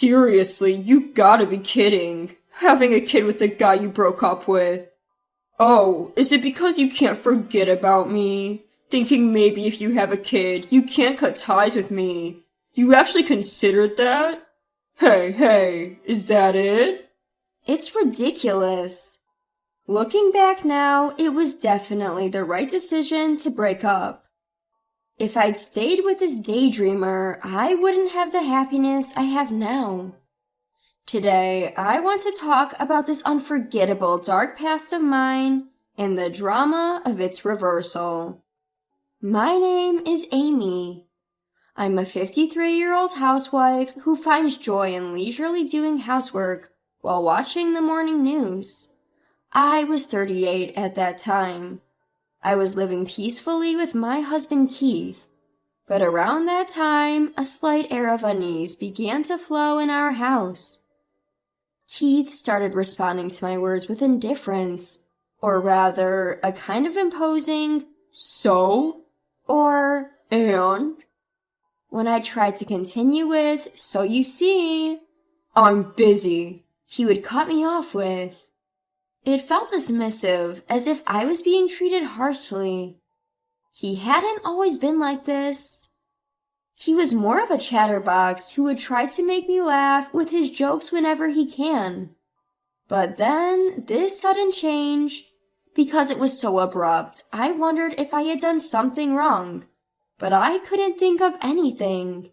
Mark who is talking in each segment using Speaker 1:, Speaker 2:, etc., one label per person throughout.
Speaker 1: Seriously, you gotta be kidding. Having a kid with the guy you broke up with. Oh, is it because you can't forget about me? Thinking maybe if you have a kid, you can't cut ties with me. You actually considered that? Hey, is that it?
Speaker 2: It's ridiculous. Looking back now, it was definitely the right decision to break up. If I'd stayed with this daydreamer, I wouldn't have the happiness I have now. Today, I want to talk about this unforgettable dark past of mine and the drama of its reversal. My name is Amy. I'm a 53-year-old housewife who finds joy in leisurely doing housework while watching the morning news. I was 38 at that time. I was living peacefully with my husband Keith, but around that time, a slight air of unease began to flow in our house. Keith started responding to my words with indifference, or rather, a kind of imposing,
Speaker 1: So?
Speaker 2: or,
Speaker 1: And?
Speaker 2: when I tried to continue with, so you see,
Speaker 1: I'm busy.
Speaker 2: he would cut me off with. It felt dismissive, as if I was being treated harshly. He hadn't always been like this. He was more of a chatterbox who would try to make me laugh with his jokes whenever he can. But then, this sudden change, because it was so abrupt, I wondered if I had done something wrong, but I couldn't think of anything.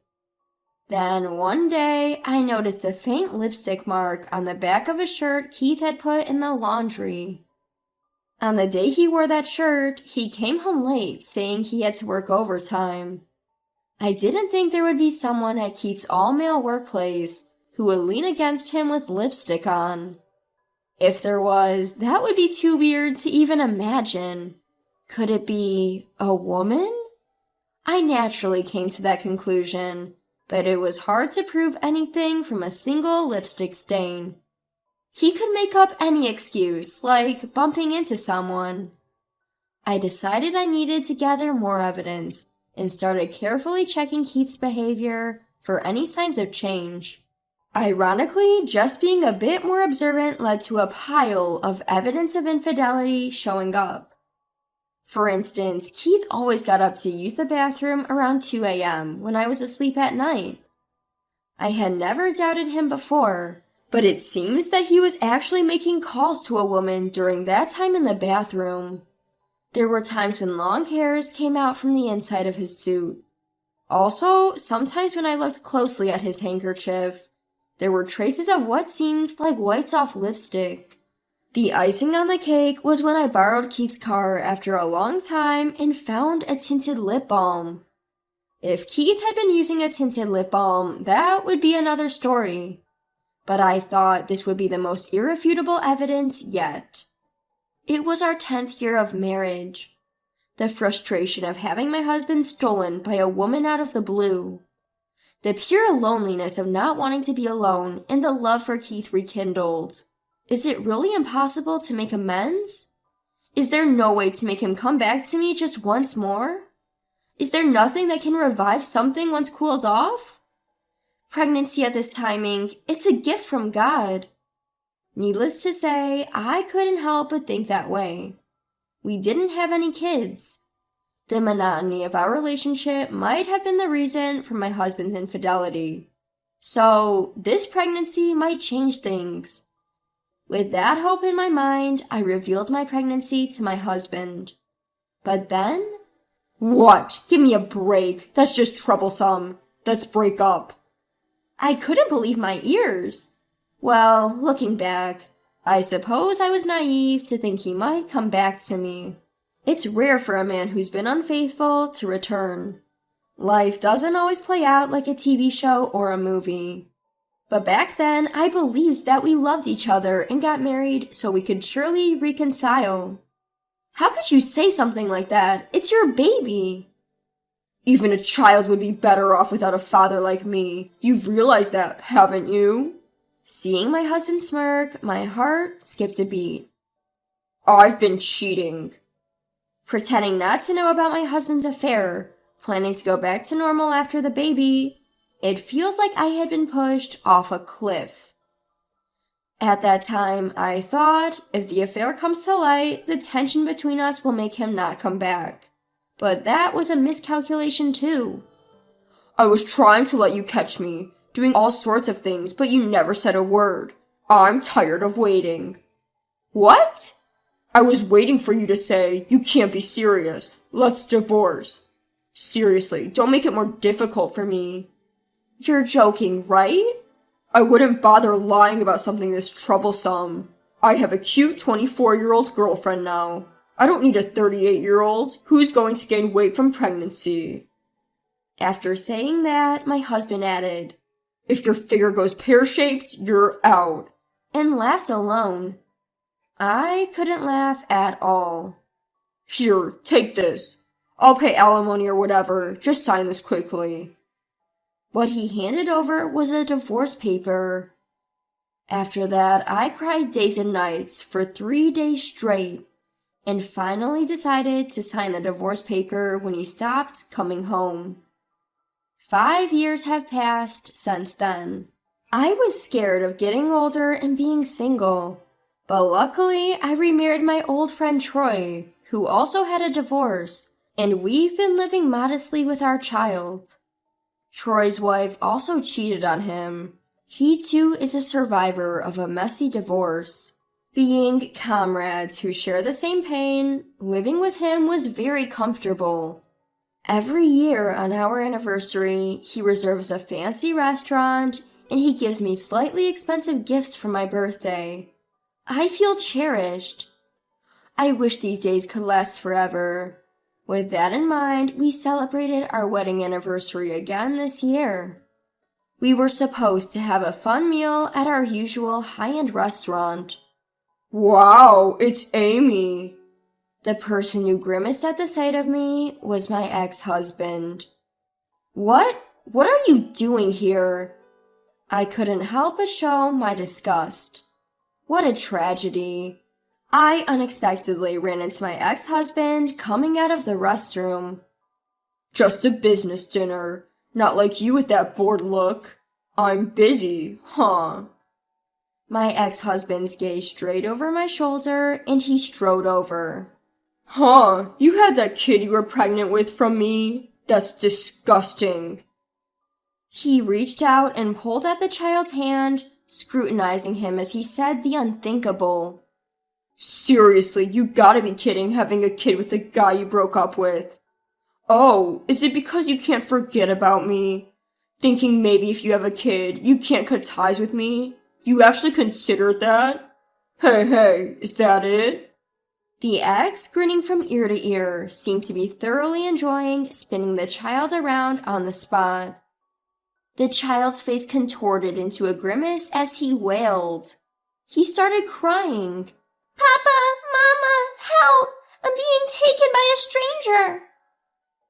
Speaker 2: Then one day, I noticed a faint lipstick mark on the back of a shirt Keith had put in the laundry. On the day he wore that shirt, he came home late saying he had to work overtime. I didn't think there would be someone at Keith's all-male workplace who would lean against him with lipstick on. If there was, that would be too weird to even imagine. Could it be a woman? I naturally came to that conclusion, but it was hard to prove anything from a single lipstick stain. He could make up any excuse, like bumping into someone. I decided I needed to gather more evidence and started carefully checking Keith's behavior for any signs of change. Ironically, just being a bit more observant led to a pile of evidence of infidelity showing up. For instance, Keith always got up to use the bathroom around 2 a.m. when I was asleep at night. I had never doubted him before, but it seems that he was actually making calls to a woman during that time in the bathroom. There were times when long hairs came out from the inside of his suit. Also, sometimes when I looked closely at his handkerchief, there were traces of what seemed like wiped-off lipstick. The icing on the cake was when I borrowed Keith's car after a long time and found a tinted lip balm. If Keith had been using a tinted lip balm, that would be another story. But I thought this would be the most irrefutable evidence yet. It was our 10th year of marriage. The frustration of having my husband stolen by a woman out of the blue. The pure loneliness of not wanting to be alone and the love for Keith rekindled. Is it really impossible to make amends? Is there no way to make him come back to me just once more? Is there nothing that can revive something once cooled off? Pregnancy at this timing, it's a gift from God. Needless to say, I couldn't help but think that way. We didn't have any kids. The monotony of our relationship might have been the reason for my husband's infidelity. So, this pregnancy might change things. With that hope in my mind, I revealed my pregnancy to my husband. But then...
Speaker 1: What? Give me a break. That's just troublesome. Let's break up.
Speaker 2: I couldn't believe my ears. Well, looking back, I suppose I was naive to think he might come back to me. It's rare for a man who's been unfaithful to return. Life doesn't always play out like a TV show or a movie. But back then, I believed that we loved each other and got married so we could surely reconcile. How could you say something like that? It's your baby.
Speaker 1: Even a child would be better off without a father like me. You've realized that, haven't you?
Speaker 2: Seeing my husband smirk, my heart skipped a beat.
Speaker 1: I've been cheating.
Speaker 2: Pretending not to know about my husband's affair, planning to go back to normal after the baby. It feels like I had been pushed off a cliff. At that time, I thought, if the affair comes to light, the tension between us will make him not come back. But that was a miscalculation too.
Speaker 1: I was trying to let you catch me, doing all sorts of things, but you never said a word. I'm tired of waiting.
Speaker 2: What?
Speaker 1: I was waiting for you to say, you can't be serious. Let's divorce. Seriously, don't make it more difficult for me.
Speaker 2: You're joking, right?
Speaker 1: I wouldn't bother lying about something this troublesome. I have a cute 24-year-old girlfriend now. I don't need a 38-year-old who's going to gain weight from pregnancy.
Speaker 2: After saying that, my husband added,
Speaker 1: If your figure goes pear-shaped, you're out.
Speaker 2: And laughed alone. I couldn't laugh at all.
Speaker 1: Here, take this. I'll pay alimony or whatever. Just sign this quickly.
Speaker 2: What he handed over was a divorce paper. After that, I cried days and nights for 3 days straight, and finally decided to sign the divorce paper when he stopped coming home. 5 years have passed since then. I was scared of getting older and being single, but luckily I remarried my old friend Troy, who also had a divorce, and we've been living modestly with our child. Troy's wife also cheated on him. He too is a survivor of a messy divorce. Being comrades who share the same pain, living with him was very comfortable. Every year on our anniversary, he reserves a fancy restaurant and he gives me slightly expensive gifts for my birthday. I feel cherished. I wish these days could last forever. With that in mind, we celebrated our wedding anniversary again this year. We were supposed to have a fun meal at our usual high-end restaurant.
Speaker 1: Wow, it's Amy.
Speaker 2: The person who grimaced at the sight of me was my ex-husband. What are you doing here? I couldn't help but show my disgust. What a tragedy. I unexpectedly ran into my ex-husband coming out of the restroom.
Speaker 1: Just a business dinner. Not like you with that bored look. I'm busy, huh?
Speaker 2: My ex-husband's gazed straight over my shoulder and he strode over.
Speaker 1: Huh, you had that kid you were pregnant with from me? That's disgusting.
Speaker 2: He reached out and pulled at the child's hand, scrutinizing him as he said the unthinkable.
Speaker 1: Seriously, you gotta be kidding having a kid with the guy you broke up with. Oh, is it because you can't forget about me? Thinking maybe if you have a kid, you can't cut ties with me? You actually considered that? Hey, is that it?
Speaker 2: The ex, grinning from ear to ear, seemed to be thoroughly enjoying spinning the child around on the spot. The child's face contorted into a grimace as he wailed. He started crying. Papa, Mama, help! I'm being taken by a stranger!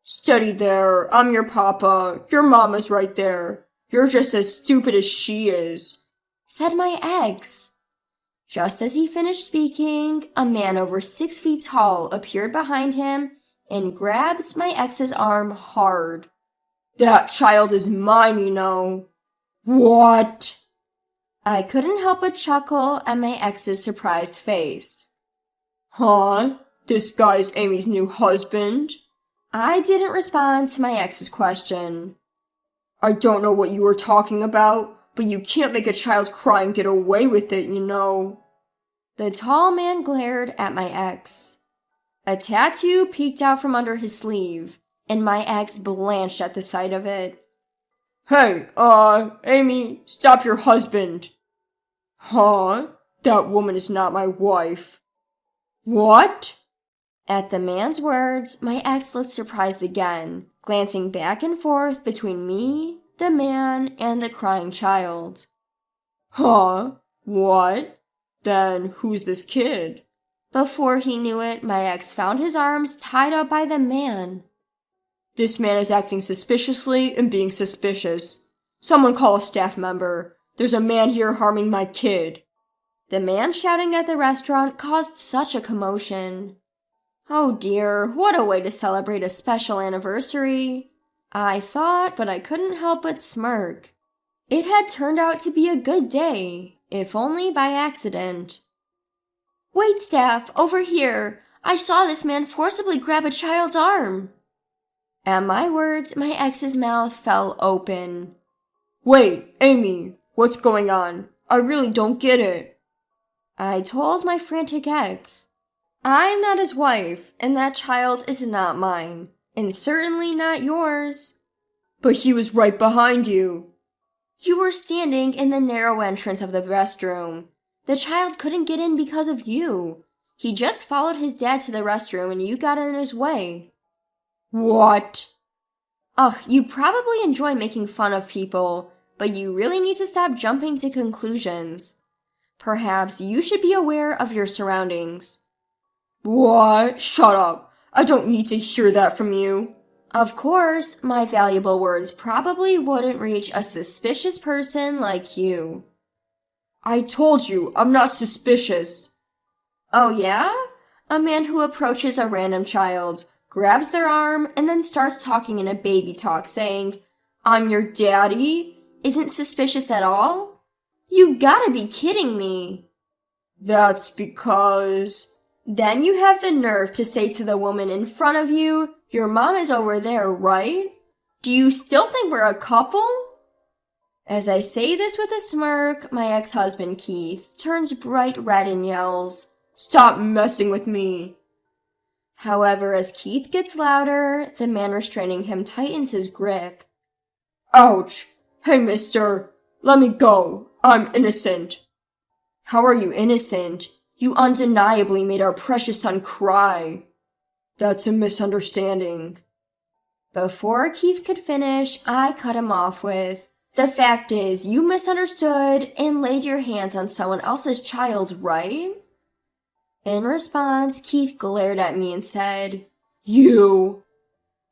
Speaker 1: Steady there, I'm your papa. Your mama's right there. You're just as stupid as she is,
Speaker 2: said my ex. Just as he finished speaking, a man over 6 feet tall appeared behind him and grabbed my ex's arm hard.
Speaker 1: That child is mine, you know. What?
Speaker 2: I couldn't help but chuckle at my ex's surprised face.
Speaker 1: Huh? This guy's Amy's new husband?
Speaker 2: I didn't respond to my ex's question.
Speaker 1: I don't know what you were talking about, but you can't make a child cry and get away with it, you know.
Speaker 2: The tall man glared at my ex. A tattoo peeked out from under his sleeve, and my ex blanched at the sight of it.
Speaker 1: Hey, Amy, stop your husband. Huh? That woman is not my wife. What?
Speaker 2: At the man's words, my ex looked surprised again, glancing back and forth between me, the man, and the crying child.
Speaker 1: Huh? What? Then who's this kid?
Speaker 2: Before he knew it, my ex found his arms tied up by the man.
Speaker 1: This man is acting suspiciously and being suspicious. Someone call a staff member. There's a man here harming my kid.
Speaker 2: The man shouting at the restaurant caused such a commotion. Oh dear, what a way to celebrate a special anniversary. I thought, but I couldn't help but smirk. It had turned out to be a good day, if only by accident. "Wait, Staff, over here! I saw this man forcibly grab a child's arm!" At my words, my ex's mouth fell open.
Speaker 1: Wait, Amy, what's going on? I really don't get it.
Speaker 2: I told my frantic ex, "I'm not his wife, and that child is not mine, and certainly not yours."
Speaker 1: But he was right behind you.
Speaker 2: "You were standing in the narrow entrance of the restroom. The child couldn't get in because of you. He just followed his dad to the restroom and you got in his way."
Speaker 1: What?
Speaker 2: Ugh, you probably enjoy making fun of people, but you really need to stop jumping to conclusions. Perhaps you should be aware of your surroundings.
Speaker 1: What? Shut up. I don't need to hear that from you.
Speaker 2: Of course, my valuable words probably wouldn't reach a suspicious person like you.
Speaker 1: I told you, I'm not suspicious.
Speaker 2: Oh yeah? A man who approaches a random child, grabs their arm, and then starts talking in a baby talk saying, "I'm your daddy," isn't suspicious at all? You gotta be kidding me.
Speaker 1: That's because...
Speaker 2: Then you have the nerve to say to the woman in front of you, "Your mom is over there, right? Do you still think we're a couple?" As I say this with a smirk, my ex-husband Keith turns bright red and yells,
Speaker 1: "Stop messing with me."
Speaker 2: However, as Keith gets louder, the man restraining him tightens his grip.
Speaker 1: Ouch. Hey, mister. Let me go. I'm innocent.
Speaker 2: How are you innocent? You undeniably made our precious son cry.
Speaker 1: That's a misunderstanding.
Speaker 2: Before Keith could finish, I cut him off with, "The fact is, you misunderstood and laid your hands on someone else's child, right?" In response, Keith glared at me and said,
Speaker 1: You.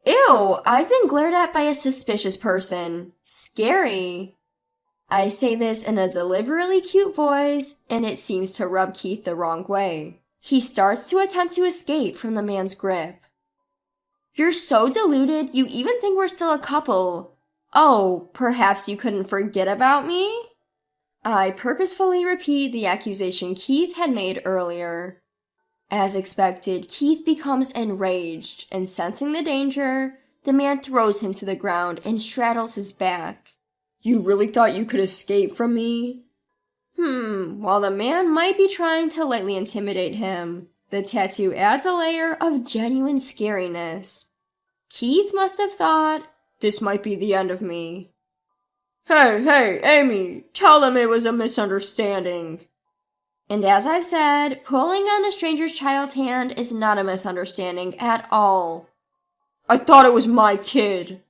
Speaker 2: "Ew, I've been glared at by a suspicious person. Scary." I say this in a deliberately cute voice, and it seems to rub Keith the wrong way. He starts to attempt to escape from the man's grip. "You're so deluded, you even think we're still a couple. Oh, perhaps you couldn't forget about me?" I purposefully repeat the accusation Keith had made earlier. As expected, Keith becomes enraged, and sensing the danger, the man throws him to the ground and straddles his back.
Speaker 1: You really thought you could escape from me?
Speaker 2: While the man might be trying to lightly intimidate him, the tattoo adds a layer of genuine scariness. Keith must have thought,
Speaker 1: this might be the end of me. Hey, Amy, tell them it was a misunderstanding.
Speaker 2: And as I've said, pulling on a stranger's child's hand is not a misunderstanding at all.
Speaker 1: I thought it was my kid.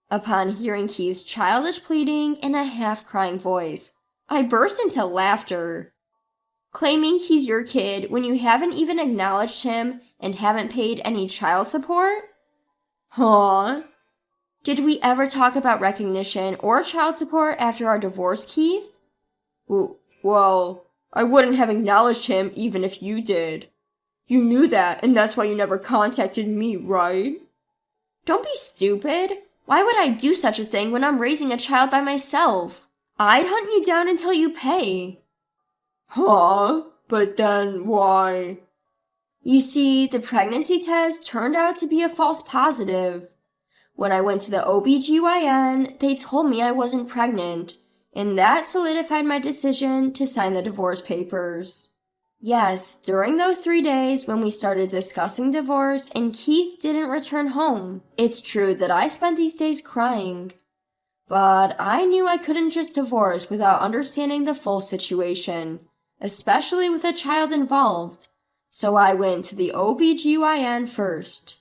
Speaker 2: Upon hearing Keith's childish pleading in a half-crying voice, I burst into laughter. Claiming he's your kid when you haven't even acknowledged him and haven't paid any child support?
Speaker 1: Huh?
Speaker 2: Did we ever talk about recognition or child support after our divorce, Keith?
Speaker 1: Well, I wouldn't have acknowledged him even if you did. You knew that, and that's why you never contacted me, right?
Speaker 2: Don't be stupid. Why would I do such a thing when I'm raising a child by myself? I'd hunt you down until you pay.
Speaker 1: Huh? But then why?
Speaker 2: You see, the pregnancy test turned out to be a false positive. When I went to the OBGYN, they told me I wasn't pregnant, and that solidified my decision to sign the divorce papers. Yes, during those 3 days when we started discussing divorce and Keith didn't return home, it's true that I spent these days crying. But I knew I couldn't just divorce without understanding the full situation, especially with a child involved, so I went to the OBGYN first.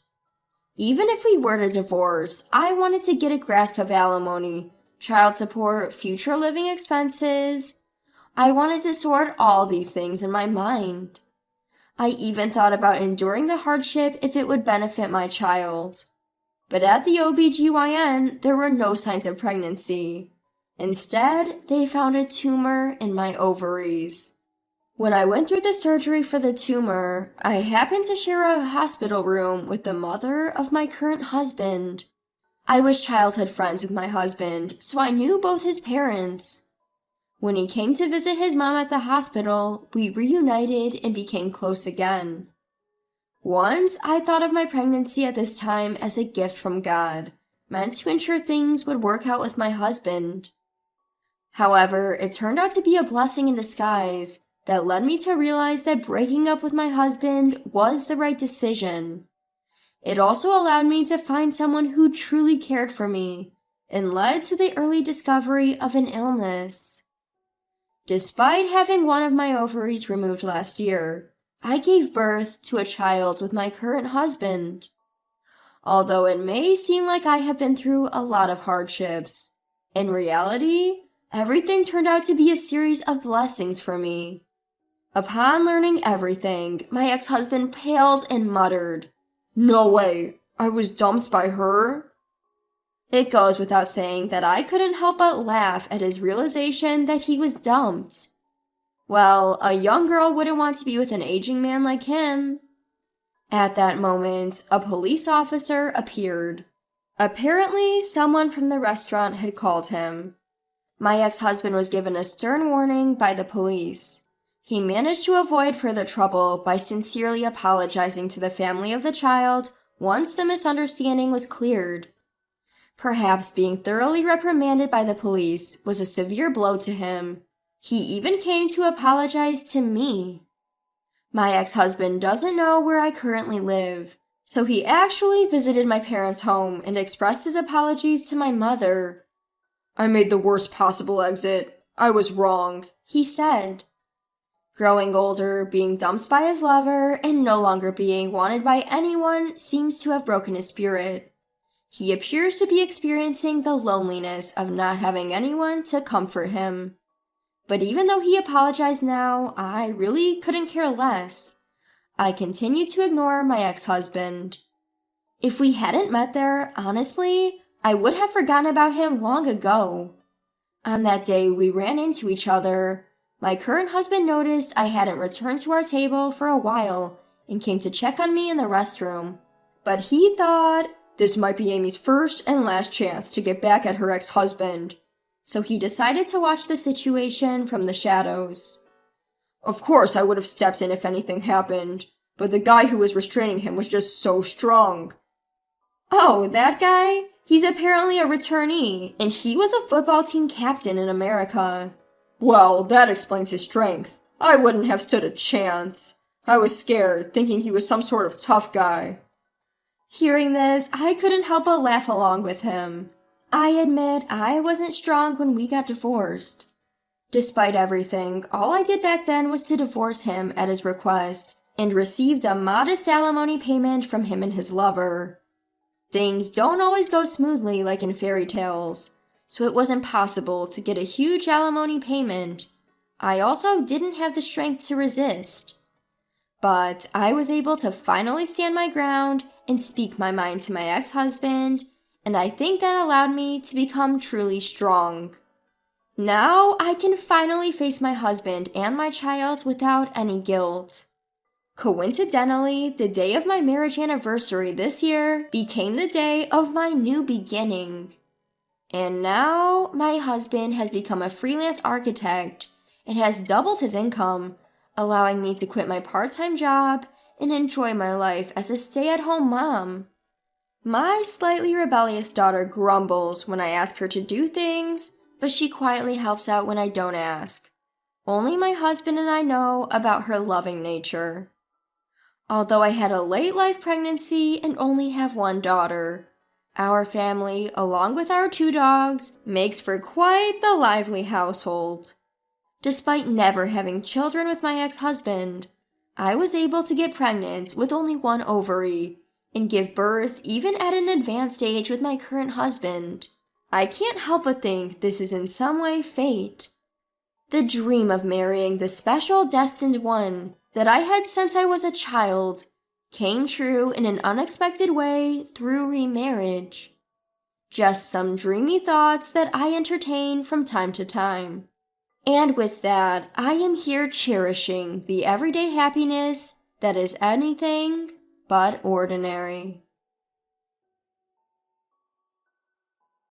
Speaker 2: Even if we were to divorce, I wanted to get a grasp of alimony, child support, future living expenses. I wanted to sort all these things in my mind. I even thought about enduring the hardship if it would benefit my child. But at the OBGYN, there were no signs of pregnancy. Instead, they found a tumor in my ovaries. When I went through the surgery for the tumor, I happened to share a hospital room with the mother of my current husband. I was childhood friends with my husband, so I knew both his parents. When he came to visit his mom at the hospital, we reunited and became close again. Once, I thought of my pregnancy at this time as a gift from God, meant to ensure things would work out with my husband. However, it turned out to be a blessing in disguise that led me to realize that breaking up with my husband was the right decision. It also allowed me to find someone who truly cared for me and led to the early discovery of an illness. Despite having one of my ovaries removed last year, I gave birth to a child with my current husband. Although it may seem like I have been through a lot of hardships, in reality, everything turned out to be a series of blessings for me. Upon learning everything, my ex-husband paled and muttered,
Speaker 1: "No way, I was dumped by her?"
Speaker 2: It goes without saying that I couldn't help but laugh at his realization that he was dumped. Well, a young girl wouldn't want to be with an aging man like him. At that moment, a police officer appeared. Apparently, someone from the restaurant had called him. My ex-husband was given a stern warning by the police. He managed to avoid further trouble by sincerely apologizing to the family of the child once the misunderstanding was cleared. Perhaps being thoroughly reprimanded by the police was a severe blow to him. He even came to apologize to me. My ex-husband doesn't know where I currently live, so he actually visited my parents' home and expressed his apologies to my mother.
Speaker 1: "I made the worst possible exit. I was wrong,"
Speaker 2: he said. Growing older, being dumped by his lover, and no longer being wanted by anyone seems to have broken his spirit. He appears to be experiencing the loneliness of not having anyone to comfort him. But even though he apologized now, I really couldn't care less. I continued to ignore my ex-husband. If we hadn't met there, honestly, I would have forgotten about him long ago. On that day, we ran into each other. My current husband noticed I hadn't returned to our table for a while and came to check on me in the restroom. But he thought
Speaker 1: this might be Amy's first and last chance to get back at her ex-husband.
Speaker 2: So he decided to watch the situation from the shadows.
Speaker 1: Of course, I would have stepped in if anything happened, but the guy who was restraining him was just so strong.
Speaker 2: Oh, that guy? He's apparently a returnee, and he was a football team captain in America.
Speaker 1: Well, that explains his strength. I wouldn't have stood a chance. I was scared, thinking he was some sort of tough guy.
Speaker 2: Hearing this, I couldn't help but laugh along with him. I admit I wasn't strong when we got divorced. Despite everything, all I did back then was to divorce him at his request, and received a modest alimony payment from him and his lover. Things don't always go smoothly like in fairy tales, so it was impossible to get a huge alimony payment. I also didn't have the strength to resist. But I was able to finally stand my ground and speak my mind to my ex-husband, and I think that allowed me to become truly strong. Now I can finally face my husband and my child without any guilt. Coincidentally, the day of my marriage anniversary this year became the day of my new beginning. And now my husband has become a freelance architect and has doubled his income, allowing me to quit my part-time job and enjoy my life as a stay-at-home mom. My slightly rebellious daughter grumbles when I ask her to do things, but she quietly helps out when I don't ask. Only my husband and I know about her loving nature. Although I had a late-life pregnancy and only have one daughter, our family, along with our 2 dogs, makes for quite the lively household. Despite never having children with my ex-husband, I was able to get pregnant with only 1 ovary and give birth even at an advanced age with my current husband. I can't help but think this is in some way fate. The dream of marrying the special destined one that I had since I was a child came true in an unexpected way through remarriage. Just some dreamy thoughts that I entertain from time to time. And with that, I am here cherishing the everyday happiness that is anything but ordinary.